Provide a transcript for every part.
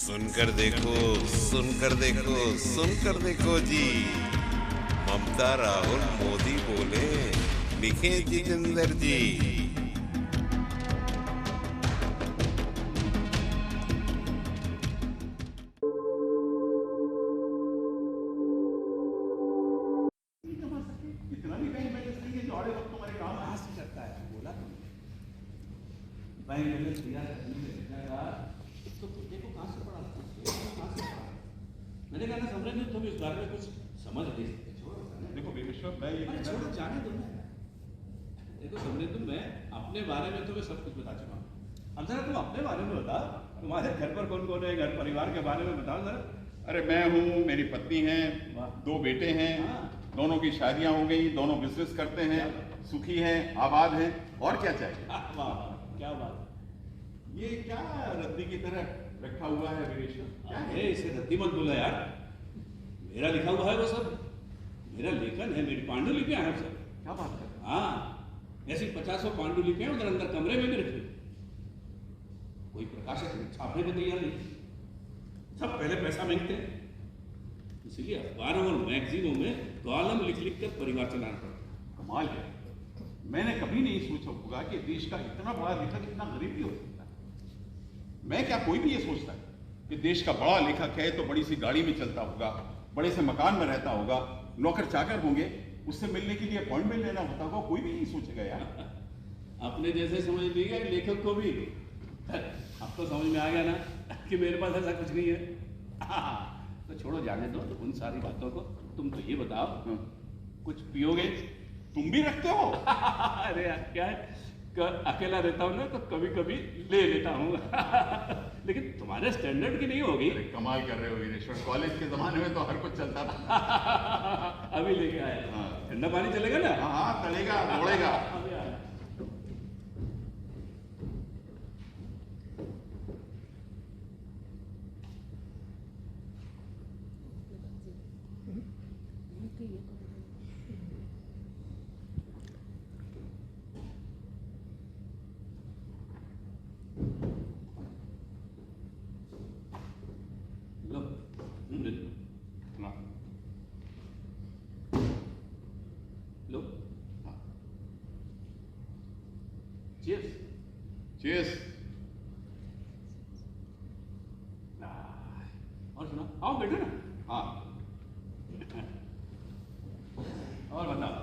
सुनकर देखो, सुनकर देखो, सुनकर देखो जी। ममता राहुल मोदी बोले, लिखे जितेंद्र जी। इतना भी कहीं बैलेंस नहीं है जो आड़े वक्त तुम्हारे काम कहाँ से करता है? बोला तुमने बैंक बैलेंस दिया जाएगा तो तुझे को कहाँ से पड़ा? कहाँ से पड़ा? मैंने कहा ना समझ नहीं, तुम इस बारे में कुछ समझ नहीं सकते। छोड़ो, देखो विश्व, मैं ये छोड़ो, जाने दो ना। देखो समझे तुम, मैं अपने बारे में तुम्हें सब कुछ बता चुका हूँ। अब जरा तुम अपने बारे में बताओ, तुम्हारे घर पर कौन कौन है, घर परिवार के बारे में बताओ जरा। अरे मैं हूँ, मेरी पत्नी है, दो बेटे हैं, दोनों की शादियां हो गई, दोनों बिजनेस करते हैं, सुखी हैं, आबाद हैं, और क्या चाहिए? वाह, क्या बात। ये क्या रद्दी की तरह रखा हुआ है विरेश्वर? क्या है? अरे इसे रद्दी मत बोला यार, मेरा लिखा हुआ है वो सब, मेरा लेखन है, मेरी पांडुलिपियां हैं सब। क्या बात कर रहे हाँ, ऐसी 50 पांडुलिपियां उधर अंदर कमरे में भी रखी, कोई प्रकाशक छापने को तैयार नहीं, सब पहले पैसा मांगते हैं। इसलिए अखबारों और मैगजीनों में कॉलम लिख लिख कर परिवार चलाना पड़ता है। कमाल है, मैंने कभी नहीं सोचा होगा कि देश का इतना बड़ा लेखक इतना गरीब भी हो सकता है। मैं क्या, कोई भी ये सोचता है कि देश का बड़ा लेखक है तो बड़ी सी गाड़ी में चलता होगा, बड़े से मकान में रहता होगा, नौकर चाकर होंगे, उससे मिलने के लिए अपॉइंटमेंट लेना होता होगा, कोई भी नहीं सोचेगा यार। अपने जैसे समझ लीजिए लेखक को भी अब तो समझ में आ गया ना कि मेरे पास ऐसा कुछ नहीं है। तो छोड़ो, जाने दो उन सारी बातों को। तुम तो ये बताओ, कुछ पियोगे? तुम भी रखते हो? अरे यार क्या है, अकेला रहता हूँ ना तो कभी कभी ले लेता हूँ। लेकिन तुम्हारे स्टैंडर्ड की नहीं होगी। कमाल कर रहे हो वीरेश्वर, कॉलेज के जमाने में तो हर कुछ चलता था। अभी लेके आया। हाँ। ठंडा पानी चलेगा ना? हाँ हाँ, चलेगा, दौड़ेगा। अभी आया। लो, हाँ, लो। Cheers. cheers। और सुनो, आओ बैठो ना। हाँ, और बताओ,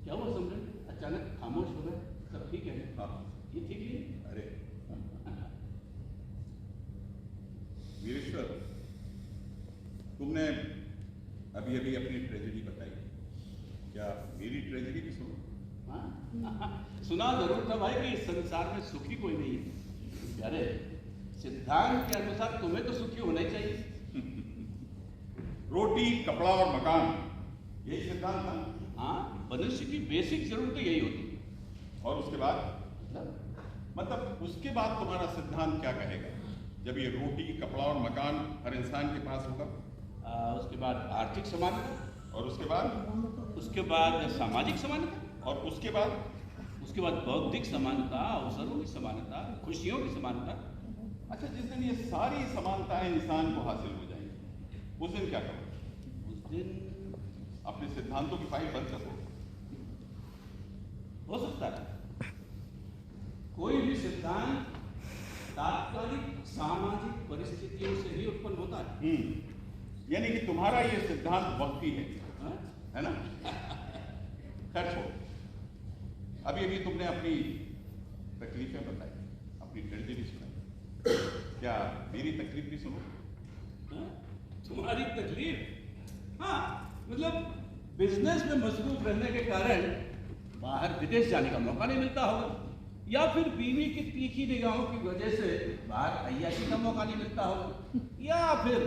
क्या हुआ समझे? अचानक खामोश हो गए, सब ठीक है? हाँ। ये ठीक नहीं है? अरे वीरेश्वर, तुमने अभी अभी अपनी ट्रेजेडी बताई, क्या मेरी ट्रेजेडी भी सुनो? हाँ? सुना जरूर था भाई कि इस संसार में सुखी कोई नहीं है। अरे सिद्धांत के अनुसार तुम्हें तो सुखी होना ही चाहिए। रोटी, कपड़ा और मकान, यही सिद्धांत था। हाँ, मनुष्य की बेसिक जरूरत तो यही होती है। और उसके बाद मतलब उसके बाद तुम्हारा सिद्धांत क्या कहेगा? जब ये रोटी, कपड़ा और मकान हर इंसान के पास होगा, उसके बाद आर्थिक समानता, और उसके बाद सामाजिक समानता, और उसके बाद बौद्धिक समानता, अवसरों की समानता, खुशियों की समानता। अच्छा, जिस दिन ये सारी समानताएं इंसान को हासिल हो जाएंगी, उस दिन क्या करोगे? उस दिन अपने सिद्धांतों की फाइल बंद कर दो। हो सकता है कोई भी सिद्धांत तात्कालिक सामाजिक परिस्थितियों से ही उत्पन्न होता है। यानी कि तुम्हारा ये सिद्धांत वक्ती हाँ? है ना? खैर छोड़ो, अभी अभी तुमने अपनी तकलीफें बताई, अपनी ट्रेजेडी सुनाई, क्या मेरी तकलीफ भी सुनो? हाँ? तुम्हारी तकलीफ? हाँ, मतलब बिजनेस में मसरूफ रहने के कारण बाहर विदेश जाने का मौका नहीं मिलता होगा, या फिर बीवी की तीखी निगाहों की वजह से बाहर अय्याशी का मौका नहीं मिलता होगा, या फिर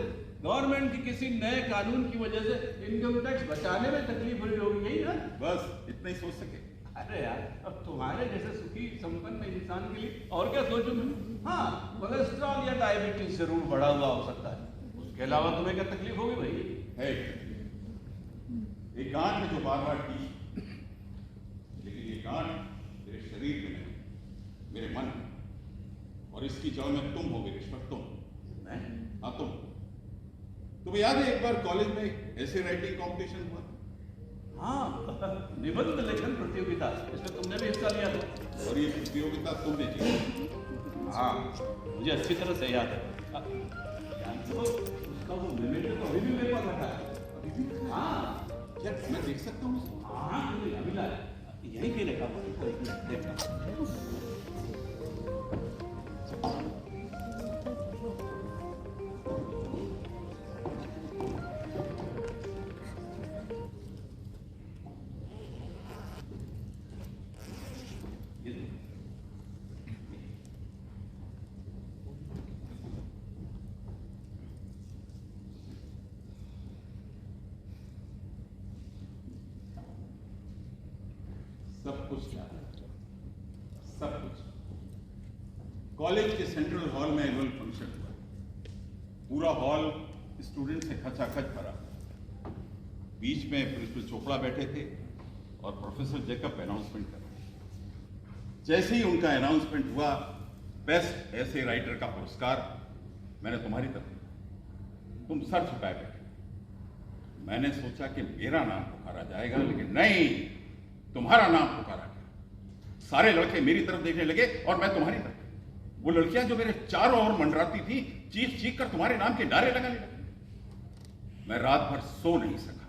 गवर्नमेंट के किसी नए कानून की वजह से इनकम टैक्स बचाने में तकलीफ हो रही होगी, यही ना? बस इतना ही सोच सके। अरे यार, अब तुम्हारे जैसे सुखी संपन्न इंसान के लिए और क्या सोचूं मैं? हाँ, कोलेस्ट्रॉल या डायबिटीज जरूर बढ़ा हुआ हो सकता है, उसके अलावा तुम्हें क्या तकलीफ होगी भाई? है एक गांठ है जो बार बार की, लेकिन ये गांठ मेरे शरीर में नहीं, मेरे मन में। और इसकी जड़ में तुम हो गिरीश्वर, तुम। मैं? हाँ तुम। तुम्हें याद है एक बार कॉलेज में ऐसे राइटिंग कंपटीशन हुआ? हाँ, निबंध लेखन प्रतियोगिता, इसमें तुमने भी हिस्सा लिया था। और ये प्रतियोगिता तुमने जीती। हाँ, मुझे अच्छी तरह से याद है। जानते हो, उसका वो मेमेंटो तो अभी भी मेरे पास रखा है। अभी भी? हाँ यार मैं देख सकता हूँ उसको? हाँ, तुमने अभी लाया, यहीं पे रखा हुआ है, एक मिनट देखना। ये देखो। सब कुछ याद है, सब कुछ। कॉलेज के सेंट्रल हॉल में एनुअल फंक्शन हुआ। पूरा हॉल स्टूडेंट से खचाखच भरा। बीच में प्रिंसिपल चोपड़ा बैठे थे और प्रोफेसर जेकब अनाउंसमेंट कर रहे थे। जैसे ही उनका अनाउंसमेंट हुआ, बेस्ट ऐसे राइटर का पुरस्कार मैंने तुम्हारी तरफ दिया। तुम सर झुकाए बैठे। मैंने सोचा कि मेरा नाम पुकारा जाएगा, लेकिन नहीं, तुम्हारा नाम पुकारा गया। सारे लड़के मेरी तरफ देखने लगे और मैं तुम्हारी तरफ। वो लड़कियां जो मेरे चारों ओर मंडराती थी, चीख चीख कर तुम्हारे नाम के नारे लगाने लगी। मैं रात भर सो नहीं सका।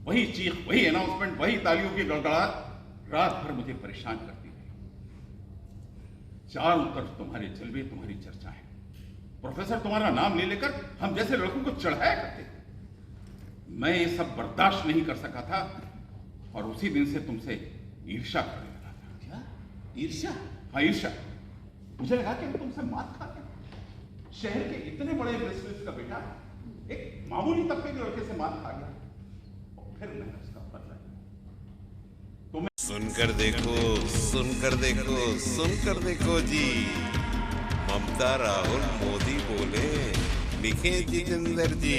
वही चीख, वही अनाउंसमेंट, वही तालियों की गड़गड़ाहट रात भर मुझे परेशान करती रही। चारों तरफ तुम्हारे जलवे, तुम्हारी चर्चाएं। प्रोफेसर तुम्हारा नाम ले लेकर हम जैसे लड़कों को चढ़ाया करते थे। मैं ये सब बर्दाश्त नहीं कर सका था और उसी दिन से तुमसे ईर्ष्या करने लगा था। क्या? ईर्ष्या? हाँ, ईर्ष्या। मुझे लगा कि मैं तुमसे मात खा गया। शहर के इतने बड़े बिजनेस का बेटा एक मामूली तबके के लड़के से मात खा गया, और फिर मैंने उसका बदला लिया। तुम्हें सुनकर देखो, सुनकर देखो, सुनकर देखो जी। ममता राहुल मोदी बोले, लिखे जितेंद्र जी।